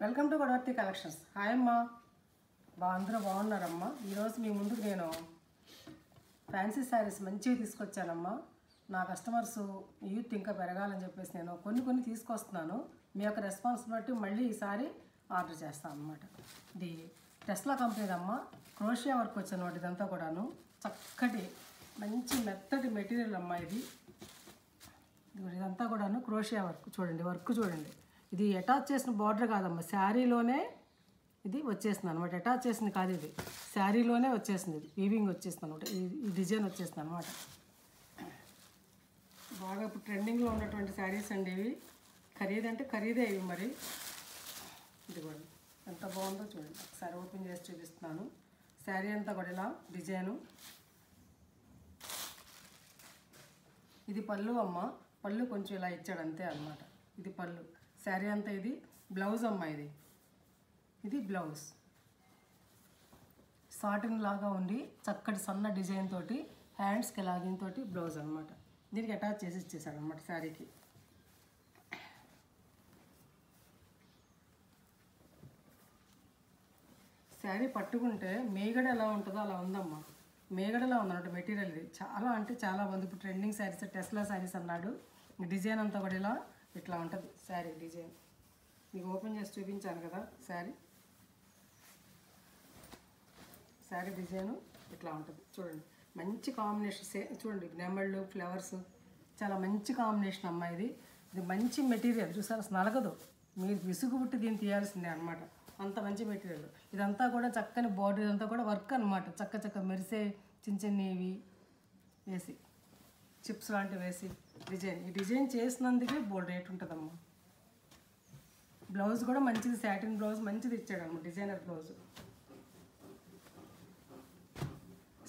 Welcome to Godavarthi collections. Hi అమ్మా, అందరూ బాగున్నారమ్మా. ఈరోజు మీ ముందుకు నేను ఫ్యాన్సీ శారీస్ మంచివి తీసుకొచ్చానమ్మా. నా కస్టమర్స్ యూత్ ఇంకా పెరగాలని చెప్పేసి నేను కొన్ని తీసుకొస్తున్నాను. మీ యొక్క రెస్పాన్స్ బట్టి మళ్ళీ ఈసారి ఆర్డర్ చేస్తాను అన్నమాట. ఇది టెస్లా కంపెనీ అమ్మా. క్రోషియా వర్క్ వచ్చాను ఇదంతా కూడాను. చక్కటి మంచి మెత్తటి మెటీరియల్ అమ్మా. ఇదంతా కూడాను క్రోషియా వర్క్. చూడండి, వర్క్ చూడండి. ఇది అటాచ్ చేసిన బార్డర్ కాదమ్మా, శారీలోనే ఇది వచ్చేస్తుంది అనమాట. అటాచ్ చేసింది కాదు, ఇది శారీలోనే వచ్చేసింది. ఇది వీవింగ్ వచ్చేస్తుంది అనమాట. ఈ డిజైన్ వచ్చేస్తుంది అనమాట. బాగా ఇప్పుడు ట్రెండింగ్లో ఉన్నటువంటి శారీస్ అండి ఇవి. ఖరీదంటే ఖరీదే ఇవి. మరి ఇది కూడా ఎంత బాగుందో చూడండి. ఒకసారి ఓపెన్ చేసి చూపిస్తున్నాను. శారీ అంతా కూడా ఇలా డిజైను. ఇది పళ్ళు అమ్మ. పళ్ళు కొంచెం ఇలా ఇచ్చాడు అంతే అనమాట. ఇది పళ్ళు. శారీ అంతా ఇది బ్లౌజ్ అమ్మ. ఇది బ్లౌజ్. సాటిన్ లాగా ఉండి చక్కటి సన్న డిజైన్ తోటి హ్యాండ్స్కి లాగిన్ తోటి బ్లౌజ్ అనమాట. దీనికి అటాచ్ చేసి ఇచ్చేసాడు అనమాట శారీకి. శారీ పట్టుకుంటే మేగడ ఎలా ఉంటుందో అలా ఉందమ్మా. మేగడలా ఉందన్నమాట మెటీరియల్. ఇది చాలా అంటే చాలా బాగుంది. ఇప్పుడు ట్రెండింగ్ శారీస్ టెస్లా శారీస్ అన్నాడు. డిజైన్ అంతా కూడా ఇలా ఇట్లా ఉంటుంది శారీ డిజైన్. మీకు ఓపెన్ చేసి చూపించాను కదా శారీ. శారీ డిజైను ఇట్లా ఉంటుంది చూడండి. మంచి కాంబినేషన్. చూడండి, నెమళ్ళు ఫ్లవర్స్ చాలా మంచి కాంబినేషన్ అమ్మా. ఇది మంచి మెటీరియల్. చూసారు, అసలు నలగదు. మీరు విసుగు పుట్టి దీన్ని తీయాల్సిందే అనమాట. అంత మంచి మెటీరియల్. ఇదంతా కూడా చక్కని బార్డర్. ఇదంతా కూడా వర్క్ అనమాట. చక్క మెరిసే చిన్నవి వేసి చిప్స్ లాంటివి వేసి డిజైన్. ఈ డిజైన్ చేసినందుకే బోల్డ్ రేట్ ఉంటుందమ్మా. బ్లౌజ్ కూడా మంచిది, సాటిన్ బ్లౌజ్ మంచిది ఇచ్చాడమ్మా. Designer blouse.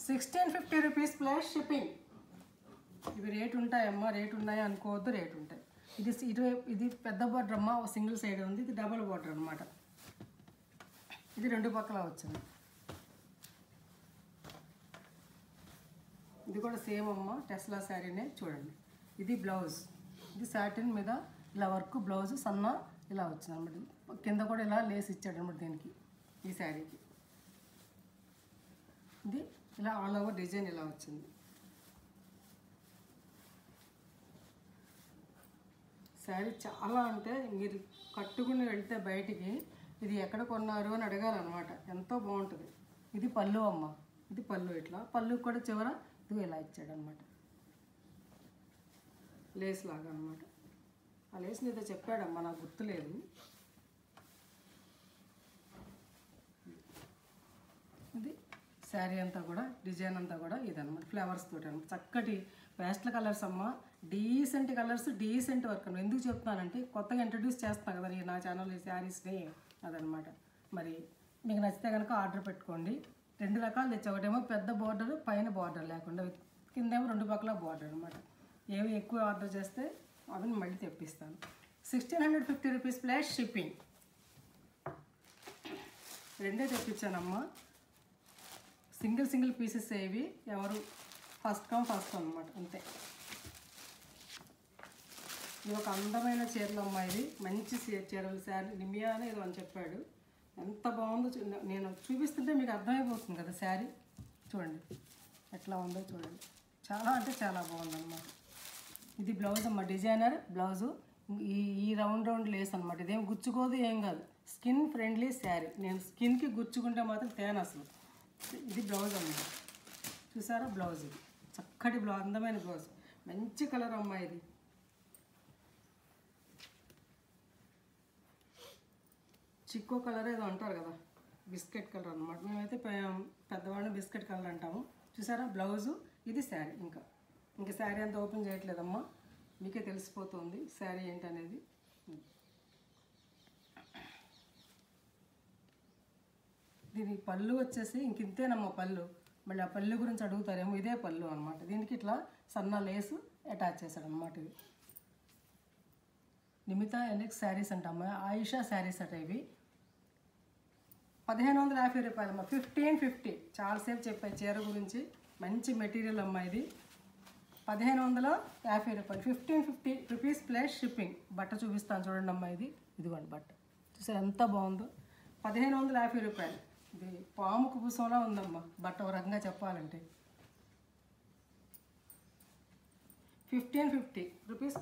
1650 rupees plus shipping. ఇవి రేట్ ఉంటాయమ్మా. రేట్ ఉన్నాయా అనుకోవద్దు, రేట్ ఉంటాయి. ఇది పెద్ద బార్డర్ అమ్మా. సింగిల్ సైడ్ ఉంది. ఇది డబుల్ బార్డర్ అనమాట. ఇది రెండు పక్కల వచ్చింది. ఇది కూడా సేమ్ అమ్మ, టెస్లా శారీనే. చూడండి, ఇది బ్లౌజ్. ఇది సాటిన్ మీద ఇలా వర్క్ బ్లౌజ్ సన్న ఇలా వచ్చింది అనమాట. కింద కూడా ఇలా లేస్ ఇచ్చాడు అనమాట దీనికి, ఈ శారీకి. ఇది ఇలా ఆల్ ఓవర్ డిజైన్ ఇలా వచ్చింది. శారీ చాలా అంటే మీరు కట్టుకుని వెళ్తే బయటికి ఇది ఎక్కడ కొన్నారు అని అడగాలన్నమాట. ఎంతో బాగుంటుంది. ఇది పళ్ళు అమ్మ. ఇది పళ్ళు. ఇట్లా పళ్ళు కూడా చివర ఇది ఇలా ఇచ్చాడు అనమాట. లేస్ లాగా అనమాట. ఆ లేస్ ఏదో చెప్పాడమ్మా, నాకు గుర్తులేదు. ఇది శారీ అంతా కూడా డిజైన్ అంతా కూడా ఇదన్నమాట. ఫ్లవర్స్ తోటి అనమాట. చక్కటి పేస్టల్ కలర్స్ అమ్మ. డీసెంట్ కలర్స్, డీసెంట్ వర్క్ అన్నమాట. ఎందుకు చెప్తున్నానంటే కొత్తగా ఇంట్రడ్యూస్ చేస్తున్నా కదా నేను నా ఛానల్ ఈ శారీస్ని. అదనమాట. మరి మీకు నచ్చితే కనుక ఆర్డర్ పెట్టుకోండి. రెండు రకాలు తెచ్చా. ఒకటేమో పెద్ద బార్డర్, పైన బార్డర్ లేకుండా, కిందేమో రెండు పక్కల బార్డర్ అనమాట. ఏవి ఎక్కువ ఆర్డర్ చేస్తే అవి మళ్ళీ తెప్పిస్తాను. 1650 రూపీస్ ప్లస్ షిప్పింగ్. రెండే తెప్పించానమ్మా. సింగిల్ పీసెస్ ఏవి. ఎవరు ఫస్ట్ కమ్ ఫస్ట్ అనమాట, అంతే. ఇది ఒక అందమైన చీరలు అమ్మా. ఇది మంచి చీరలు. శారీ నిమియా అని ఏదో అని చెప్పాడు. ఎంత బాగుందో నేను చూపిస్తుంటే మీకు అర్థమైపోతుంది కదా శారీ. చూడండి ఎట్లా ఉందో చూడండి. చాలా అంటే చాలా బాగుందన్నమాట. ఇది బ్లౌజ్ అమ్మ. Designer blouse. ఈ రౌండ్ లేస్ అనమాట. ఇదేం గుచ్చుకోదు, ఏం కాదు. Skin friendly sari. నేను స్కిన్కి గుచ్చుకుంటే మాత్రం తేను అసలు. ఇది బ్లౌజ్ అమ్మ. చూసారా బ్లౌజ్. ఇది చక్కటి బ్లౌజ్, అందమైన బ్లౌజ్. మంచి కలర్ అమ్మ. ఇది చిక్కో కలర్ ఏదో అంటారు కదా, బిస్కెట్ కలర్ అనమాట. మేమైతే పెద్దవాళ్ళని బిస్కెట్ కలర్ అంటాము. చూసారా బ్లౌజు. ఇది శారీ. ఇంకా శారీ అంతా ఓపెన్ చేయట్లేదమ్మా, మీకే తెలిసిపోతుంది శారీ ఏంటనేది. దీని పళ్ళు వచ్చేసి ఇంతేనమ్మా పళ్ళు. మళ్ళీ ఆ పళ్ళు గురించి అడుగుతారేమో. ఇదే పళ్ళు అనమాట. దీనికి ఇట్లా సన్న లేసు అటాచ్ చేశాడు అనమాట. ఇది నిమితా ఎలెక్స్ శారీస్ అంటమ్మా. ఆయిషా శారీస్ అట ఇవి. 1550 రూపాయలమ్మా. 1550. చాలాసేపు చెప్పాయి చీర గురించి. మంచి మెటీరియల్ అమ్మా. ఇది 1550 రూపాయలు. 1550 రూపీస్ ప్లస్ షిప్పింగ్. బట్ట చూపిస్తాను చూడండి అమ్మా. ఇదిగోండి బట్ట. చూసారు ఎంత బాగుందో, 1550 రూపాయలు. ఇది పాము కుబుసంలా ఉందమ్మా బట్ట, ఒక రకంగా చెప్పాలంటే. 1550 రూపీస్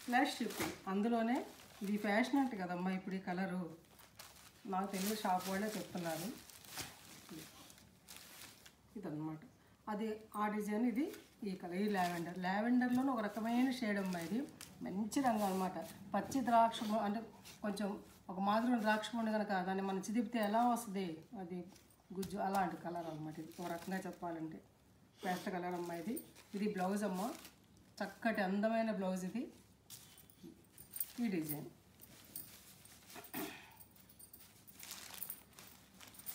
ప్లస్ షిప్పింగ్. అందులోనే ఇది ఫ్యాషన్ అంట కదమ్మా ఇప్పుడు ఈ కలరు, నాకు తెలియదు, షాప్ వాళ్ళే చెప్తున్నారు. ఇదన్నమాట అది ఆ డిజైన్. ఇది ఈ కలర్, ఈ లావెండర్లోనే ఒక రకమైన షేడ్ అమ్మా. ఇది మంచి రంగు అనమాట. పచ్చి ద్రాక్ష అంటే కొంచెం ఒక మాదిరి ద్రాక్ష పండు కనుక దాన్ని మనం చిదిపితే ఎలా వస్తుంది, అది గుజ్జు అలాంటి కలర్ అనమాట. ఇది ఒక రకంగా చెప్పాలంటే పేస్ట్ కలర్ అమ్మా ఇది. ఇది బ్లౌజ్ అమ్మ, చక్కటి అందమైన బ్లౌజ్ ఇది. ఈ డిజైన్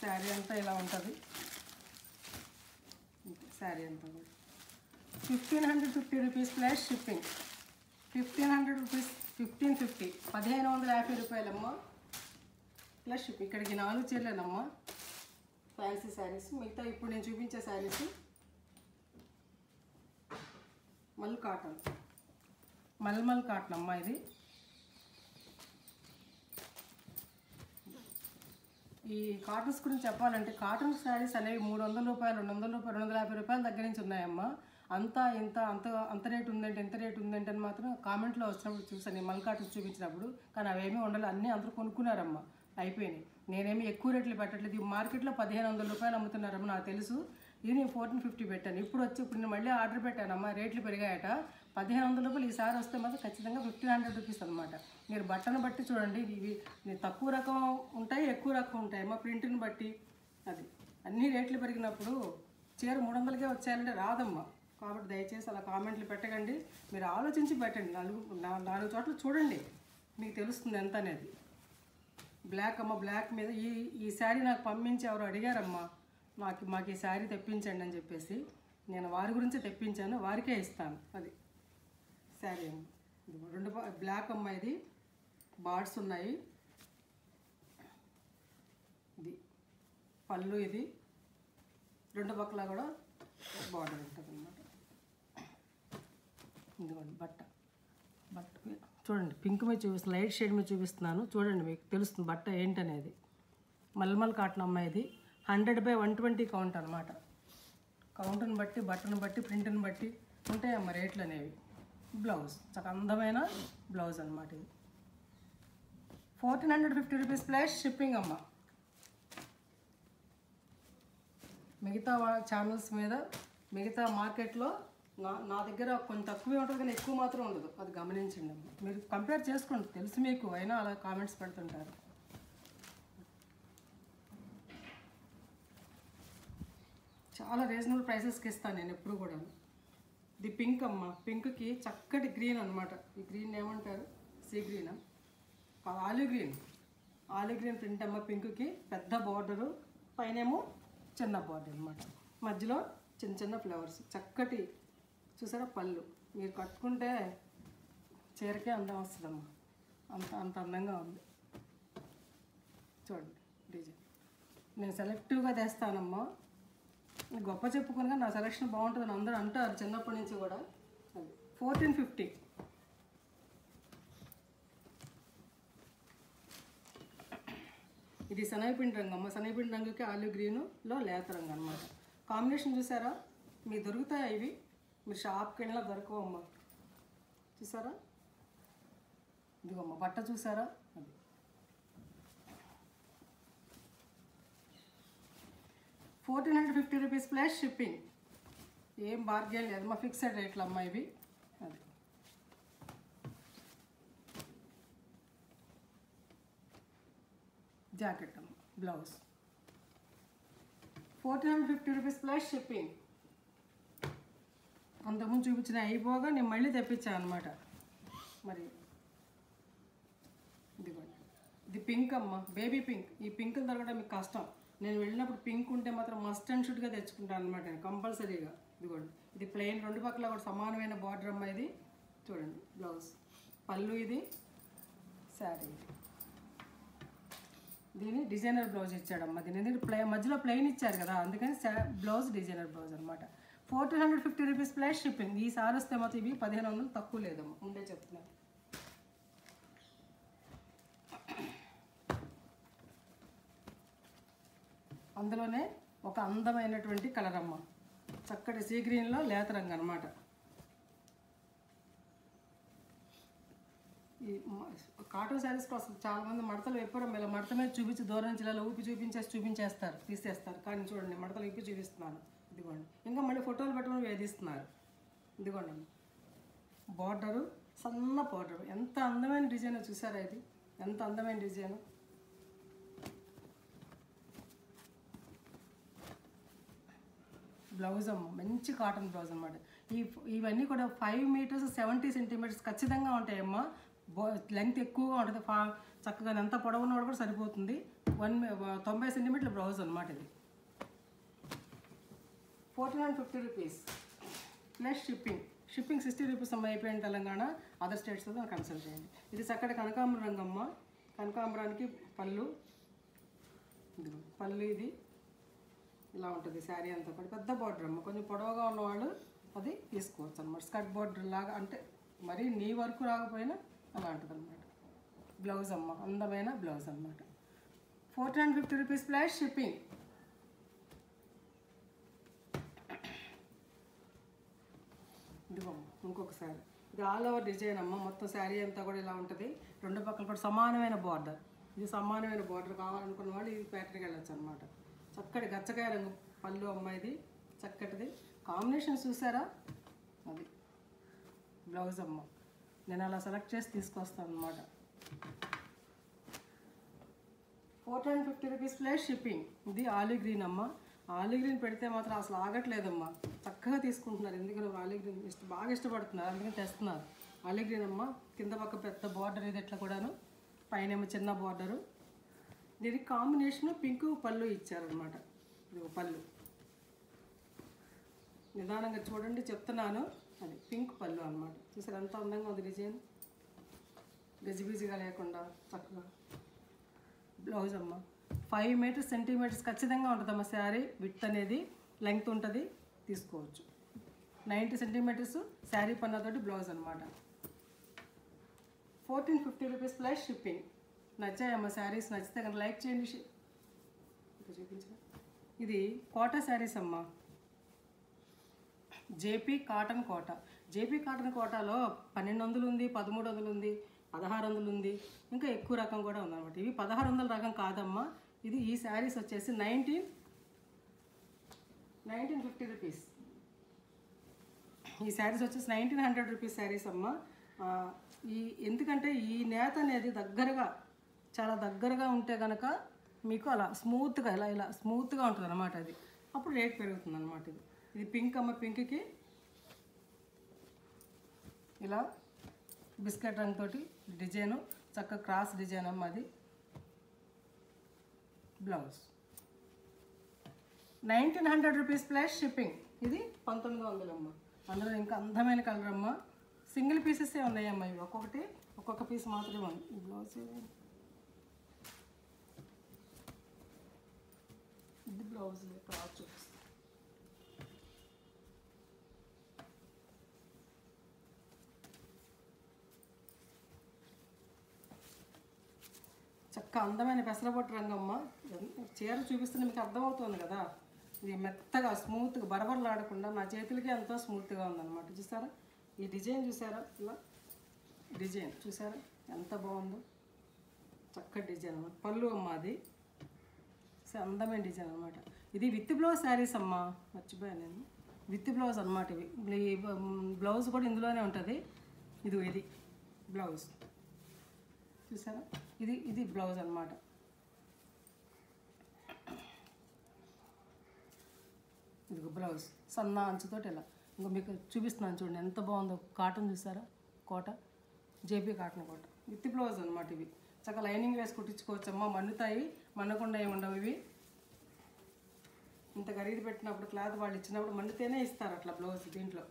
శారీ అంతా ఇలా ఉంటుంది. శారీ అంతా కూడా 1550 రూపీస్ ప్లస్ షిప్పింగ్. 1500 రూపీస్, 1550, 1550 రూపాయలమ్మా ప్లస్ షిప్పింగ్. ఇక్కడికి 4 చీరలేనమ్మా ఫ్యాన్సీ శారీస్. మిగతా ఇప్పుడు నేను చూపించే శారీస్ మల్ కాటన్, మల్మల్ కాటన్ అమ్మా ఇది. ఈ కాటన్స్ గురించి చెప్పాలంటే కాటన్ శారీస్ అనేవి 300 రూపాయలు, 200 రూపాయలు, 250 రూపాయల దగ్గర నుంచి ఉన్నాయమ్మా. అంత ఇంత అంత రేటు ఉందంటే, ఎంత రేటు ఉందంటే అని మాత్రం కామెంట్లో వచ్చినప్పుడు చూసాను నేను మల్ కాటన్స్ చూపించినప్పుడు. కానీ అవేమీ ఉండాలి, అన్నీ అందరూ కొనుక్కున్నారమ్మా, అయిపోయినాయి. నేనేమి ఎక్కువ రేట్లు పెట్టట్లేదు. ఈ మార్కెట్లో 1500 రూపాయలు అమ్ముతున్నారమ్మా, నాకు తెలుసు. ఇది నేను 1450 పెట్టాను. ఇప్పుడు నేను మళ్ళీ ఆర్డర్ పెట్టానమ్మా, రేట్లు పెరిగాయట. 1500 రూపాయలు ఈసారి వస్తే మాత్రం ఖచ్చితంగా 1500 రూపీస్ అనమాట. మీరు బట్టను బట్టి చూడండి, ఇవి తక్కువ రకం ఉంటాయి, ఎక్కువ రకం ఉంటాయి అమ్మా, ప్రింట్ని బట్టి. అది అన్ని రేట్లు పెరిగినప్పుడు చీర 300కే వచ్చేయాలంటే రాదమ్మా. కాబట్టి దయచేసి అలా కామెంట్లు పెట్టకండి, మీరు ఆలోచించి పెట్టండి. 4 చోట్ల చూడండి, మీకు తెలుస్తుంది ఎంత అనేది. బ్లాక్ అమ్మ, బ్లాక్ మీద ఈ శారీ నాకు పంపించి ఎవరు అడిగారమ్మా, మాకు ఈ శారీ తెప్పించండి అని చెప్పేసి. నేను వారి గురించి తెప్పించాను, వారికే ఇస్తాను. అది శారీ అమ్మ. ఇది 2 బ్లాక్ అమ్మ, ఇది బార్డ్స్ ఉన్నాయి. ఇది పళ్ళు, ఇది 2 పక్కల కూడా బార్డర్ ఉంటుంది అన్నమాట. ఇదిగోండి బట్ట చూడండి, పింక్ మీద చూపిస్తున్నాను, లైట్ షేడ్ మీద చూపిస్తున్నాను. చూడండి మీకు తెలుస్తుంది బట్ట ఏంటనేది. మల్మల్ కాటన్ అమ్మ ఇది. 100/120 కౌంట్ అనమాట. కౌంట్ని బట్టి, బట్టను బట్టి, ప్రింట్ని బట్టి ఉంటాయమ్మ రేట్లు అనేవి. బ్లౌజ్ చాలా అందమైన బ్లౌజ్ అనమాట ఇది. 1450 రూపీస్ ప్లస్ షిప్పింగ్ అమ్మ. మిగతా ఛానల్స్ మీద, మిగతా మార్కెట్లో నా దగ్గర కొంచెం తక్కువే ఉంటుంది, కానీ ఎక్కువ మాత్రం ఉండదు. అది గమనించండి అమ్మ, మీరు కంపేర్ చేసుకోండి, తెలుసు మీకు. అయినా అలా కామెంట్స్ పెడుతుంటారు. చాలా రీజనబుల్ ప్రైసెస్కి ఇస్తాను నేను ఎప్పుడు కూడా. ఇది పింక్ అమ్మ, పింక్కి చక్కటి గ్రీన్ అనమాట. ఈ గ్రీన్ ఏమంటారు, సీ గ్రీనా, ఆలివ్ గ్రీన్ ప్రింట్ అమ్మ. పింక్కి పెద్ద బార్డరు, పైనేమో చిన్న బార్డర్ అనమాట, మధ్యలో చిన్న చిన్న ఫ్లవర్స్. చక్కటి చూసారా పళ్ళు, మీరు కట్టుకుంటే చీరకే అందం వస్తుందమ్మా, అంత అందంగా ఉంది. చూడండి డిజైన్. నేను సెలెక్టివ్గా తెస్తానమ్మా, గొప్ప చెప్పుకుని నా సెలెక్షన్ బాగుంటుందని అందరూ అంటారు చిన్నప్పటి నుంచి కూడా. అది 1450. ఇది శనగపిండి రంగు అమ్మ. శనగపిండి రంగుకి ఆలివ్ గ్రీనులో లేత రంగు అనమాట. కాంబినేషన్ చూసారా, మీకు దొరుకుతాయి ఇవి, మీరు షాప్కి వెళ్ళినా దొరకవమ్మా. చూసారా, ఇదిగోమ్మ బట్ట చూసారా. అది 1450 రూపీస్ ప్లస్ షిప్పింగ్. ఏం బార్గెన్ లేదు మా, ఫిక్స్డ్ రేట్లు అమ్మా ఇవి. అది జాకెట్ అమ్మ, బ్లౌజ్ 1450 రూపీస్ ప్లస్ షిప్పింగ్. అంతకుముందు చూపించిన అయిపోగా నేను మళ్ళీ తెప్పించాను అనమాట. మరి ఇదిగోండి, ఇది పింక్ అమ్మ, బేబీ పింక్. ఈ పింక్ దొరకడం మీకు కష్టం. నేను వెళ్ళినప్పుడు పింక్ ఉంటే మాత్రం మస్ట్ అండ్ షుడ్గా తెచ్చుకుంటాను అనమాట నేను కంపల్సరీగా. ఇదిగోండి, ఇది ప్లెయిన్, 2 పక్కల కూడా సమానమైన బార్డర్ అమ్మ. ఇది చూడండి బ్లౌజ్, పళ్ళు, ఇది శారీ. దీని డిజైనర్ బ్లౌజ్ ఇచ్చాడమ్మ. దీని మధ్యలో ప్లెయిన్ ఇచ్చారు కదా, అందుకని బ్లౌజ్ డిజైనర్ బ్లౌజ్ అనమాట. 1450 రూపీస్ ప్లస్ షిప్పింగ్. ఈసారి వస్తే మాత్రం ఇవి 1500 తక్కువ లేదమ్మా, ముందే చెప్తున్నాను. అందులోనే ఒక అందమైనటువంటి కలర్ అమ్మ, చక్కటి సీ గ్రీన్లో లేత రంగు అనమాట. ఈ కాటన్ శారీస్కి అసలు చాలామంది మడతలు విప్పడం, ఇలా మడత మీద చూపించి దూరం నుంచి ఇలా ఊపి చూపించేస్తారు, తీసేస్తారు. కానీ చూడండి, మడతలు విప్పి చూపిస్తున్నాను. ఇదిగోండి, ఇంకా మళ్ళీ ఫోటోలు పెట్టమని వేధిస్తున్నారు. ఇదిగోండి బార్డరు, సన్న బార్డర్, ఎంత అందమైన డిజైన్ చూసారా? ఇది ఎంత అందమైన డిజైన్. బ్లౌజ్ అమ్మ, మంచి కాటన్ బ్లౌజ్ అనమాట. ఇవన్నీ కూడా 5 మీటర్స్ 70 సెంటీమీటర్స్ ఖచ్చితంగా ఉంటాయమ్మా. లెంగ్త్ ఎక్కువగా ఉంటుంది, చక్కగా ఎంత పొడవున్న కూడా సరిపోతుంది. 90 సెంటీమీటర్ల బ్లౌజ్ అనమాట. ఇది 1450 రూపీస్ ప్లస్ షిప్పింగ్ 60 రూపీస్ అమ్మ. అయిపోయిన తెలంగాణ, అదర్ స్టేట్స్తో కన్సల్ట్ చేయండి. ఇది చక్కటి కనకాంబరం రంగమ్మ. కనకాంబరానికి పళ్ళు, ఇది ఇలా ఉంటుంది. శారీ అంతా కూడా పెద్ద బార్డర్ అమ్మ. కొంచెం పొడవుగా ఉన్నవాళ్ళు అది తీసుకోవచ్చు అనమాట. స్కర్ట్ బార్డర్ లాగా, అంటే మరీ నీ వరకు రాకపోయినా అలా ఉంటుంది అనమాట. బ్లౌజ్ అమ్మ, అందమైన బ్లౌజ్ అనమాట. 1450 రూపీస్ ప్లస్ షిప్పింగ్. ఇదిగోమ్మ ఇంకొకసారి, ఇది ఆల్ ఓవర్ డిజైన్ అమ్మ. మొత్తం శారీ అంతా కూడా ఇలా ఉంటుంది. రెండు పక్కల కూడా సమానమైన బార్డర్. ఇది సమానమైన బార్డర్ కావాలనుకున్న వాళ్ళు ఈ ప్యాటర్న్కి వెళ్ళచ్చు అనమాట. చక్కటి గచ్చకాయ రంగు పళ్ళు అమ్మ. ఇది చక్కటిది కాంబినేషన్ చూసారా? అది బ్లౌజ్ అమ్మ. నేను అలా సెలెక్ట్ చేసి తీసుకొస్తాను అనమాట. 1450 రూపీస్ ప్లస్ షిప్పింగ్. ఇది ఆలివ్ గ్రీన్ అమ్మ. ఆలివ్ గ్రీన్ పెడితే మాత్రం అసలు ఆగట్లేదమ్మా. చక్కగా తీసుకుంటున్నారు, ఎందుకంటే ఆలివ్ గ్రీన్ బాగా ఇష్టపడుతున్నారు, అందుకని తెస్తున్నారు. ఆలివ్ గ్రీన్ అమ్మ. కింద పక్క పెద్ద బార్డర్, ఇది ఎట్లా కూడాను, పైన ఏమో చిన్న బార్డరు. దీనికి కాంబినేషన్ పింక్ పళ్ళు ఇచ్చారనమాట. ఇది పళ్ళు నిదానంగా చూడండి, చెప్తున్నాను. అది పింక్ పళ్ళు అనమాట. చూసారు ఎంత అందంగా ఉంది డిజైన్, గజిబిజిగా లేకుండా చక్కగా. బ్లౌజ్ అమ్మ 5 సెంటీమీటర్స్ ఖచ్చితంగా ఉంటుందమ్మ. శారీ విడ్త్ అనేది, లెంగ్త్ ఉంటుంది, తీసుకోవచ్చు. 90 సెంటీమీటర్స్ శారీ పన్నతోటి బ్లౌజ్ అనమాట. 1450 రూపీస్ ప్లస్ షిప్పింగ్. నచ్చాయమ్మ శారీస్? నచ్చితే కనుక లైక్ చేయండి. చూపించండి. ఇది కోటా శారీస్ అమ్మ. జేపీ కాటన్ కోట. జేపీ కాటన్ కోటాలో 1200 ఉంది, 1300 ఉంది, 1600 ఉంది, ఇంకా ఎక్కువ రకం కూడా ఉందన్నమాట. ఇవి 1600 రకం కాదమ్మా. ఇది ఈ శారీస్ వచ్చేసి 1950 రూపీస్. ఈ శారీస్ వచ్చేసి 1900 రూపీస్ శారీస్ అమ్మ. ఎందుకంటే ఈ నేత అనేది దగ్గరగా, చాలా దగ్గరగా ఉంటే కనుక మీకు అలా స్మూత్గా ఇలా స్మూత్గా ఉంటుంది అన్నమాట. అది అప్పుడు రేట్ పెరుగుతుంది అనమాట. ఇది పింక్ అమ్మ. పింక్కి ఇలా బిస్కెట్ రంగుతోటి డిజైను, చక్కగా క్రాస్ డిజైన్ అమ్మ. అది బ్లౌజ్ 1900 రూపీస్ ప్లస్ షిప్పింగ్. ఇది 1900 అమ్మ. అందులో ఇంకా అందమైన కలర్ అమ్మ. సింగిల్ పీసెసే ఉన్నాయమ్మ. ఇవి ఒక్కొక్క పీస్ మాత్రమే ఉంది. ఈ బ్లౌజ్ ఇది బ్లౌజ్ క్రాస్ చూపిస్తాను. చక్క అందమైన పెసరపట్టు రంగమ్మ. చీర చూపిస్తుంటే మీకు అర్థమవుతుంది కదా. ఇది మెత్తగా స్మూత్గా బరబరలాడకుండా నా చేతులకి ఎంతో స్మూత్గా ఉందన్నమాట. చూసారా ఈ డిజైన్? చూసారా ఇలా డిజైన్ చూసారా ఎంత బాగుందో? చక్కటి డిజైన్ అన్నమాట. పళ్ళు అమ్మ. అది అందమైన డిజైన్ అనమాట. ఇది విత్ బ్లౌజ్ శారీస్ అమ్మ. మర్చిపోయాను నేను, విత్ బ్లౌజ్ అనమాట. ఇవి బ్లౌజ్ కూడా ఇందులోనే ఉంటుంది. ఇది బ్లౌజ్ చూసారా? ఇది బ్లౌజ్ అనమాట. ఇది బ్లౌజ్ సన్న అంచుతోటి ఇలా. ఇంకా మీకు చూపిస్తున్నాను చూడండి ఎంత బాగుందో. కాటన్ చూసారా? Kota, JP cotton Kota with blouse అనమాట. ఇవి చక్కగా లైనింగ్ వేసి కుట్టించుకోవచ్చమ్మా. మన్నుతాయి, మన్నకుండా ఏమి ఉండవు. ఇవి ఇంత ఖరీదు పెట్టినప్పుడు క్లాత్ వాళ్ళు ఇచ్చినప్పుడు మన్నుతేనే ఇస్తారు అట్లా బ్లౌజ్. దీంట్లో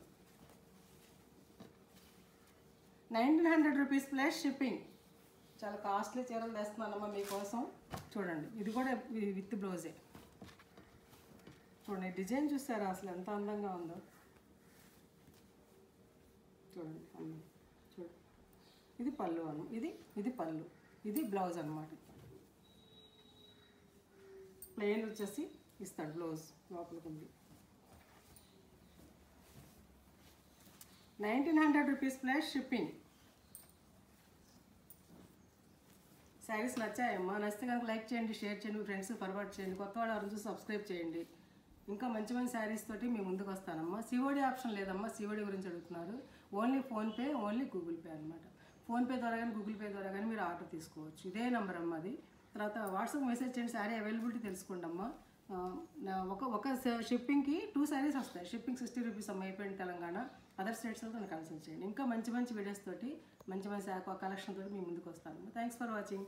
1900 రూపీస్ ప్లస్ షిప్పింగ్. చాలా కాస్ట్లీ చీరలు తెస్తున్నానమ్మా మీకోసం. చూడండి ఇది కూడా విత్ బ్లౌజే. చూడండి డిజైన్ చూసారా అసలు ఎంత అందంగా ఉందో? చూడండి చూడండి. ఇది పళ్ళు అన్న. ఇది పళ్ళు. ఇది బ్లౌజ్ అనమాట. ప్లెయిన్ వచ్చేసి ఇస్తాడు బ్లౌజ్ లోపలికి ఉంది. 1900 రూపీస్ ప్లస్ షిప్పింగ్. శారీస్ నచ్చాయమ్మా? నచ్చితే కనుక లైక్ చేయండి, షేర్ చేయండి, మీ ఫ్రెండ్స్ ఫార్వర్డ్ చేయండి, కొత్త వాళ్ళు ఎవరు చూసి సబ్స్క్రైబ్ చేయండి. ఇంకా మంచి మంచి శారీస్ తోటి మీ ముందుకు వస్తానమ్మా. సిఓడి ఆప్షన్ లేదమ్మా, సిఓడి గురించి అడుగుతున్నారు. Only PhonePe, only Google pay అనమాట. ఫోన్పే ద్వారా కానీ గూగుల్ పే ద్వారా కానీ మీరు ఆర్డర్ తీసుకోవచ్చు. ఇదే నెంబర్ అమ్మ అది. తర్వాత వాట్సాప్ మెసేజ్ చేయండి, శారీ అవైలబిలిటీ తెలుసుకోండి అమ్మా. ఒక షిప్పింగ్కి 2 శారీస్ వస్తాయి. షిప్పింగ్ 60 రూపీస్ అమ్మ, అయిపోయింది తెలంగాణ. అదర్ స్టేట్స్లో నన్ను కన్సల్ట్ చేయండి. ఇంకా మంచి మంచి వీడియోస్ తోటి, మంచి మంచి కలెక్షన్ తోటి మీ ముందుకు వస్తాను. Thanks for watching.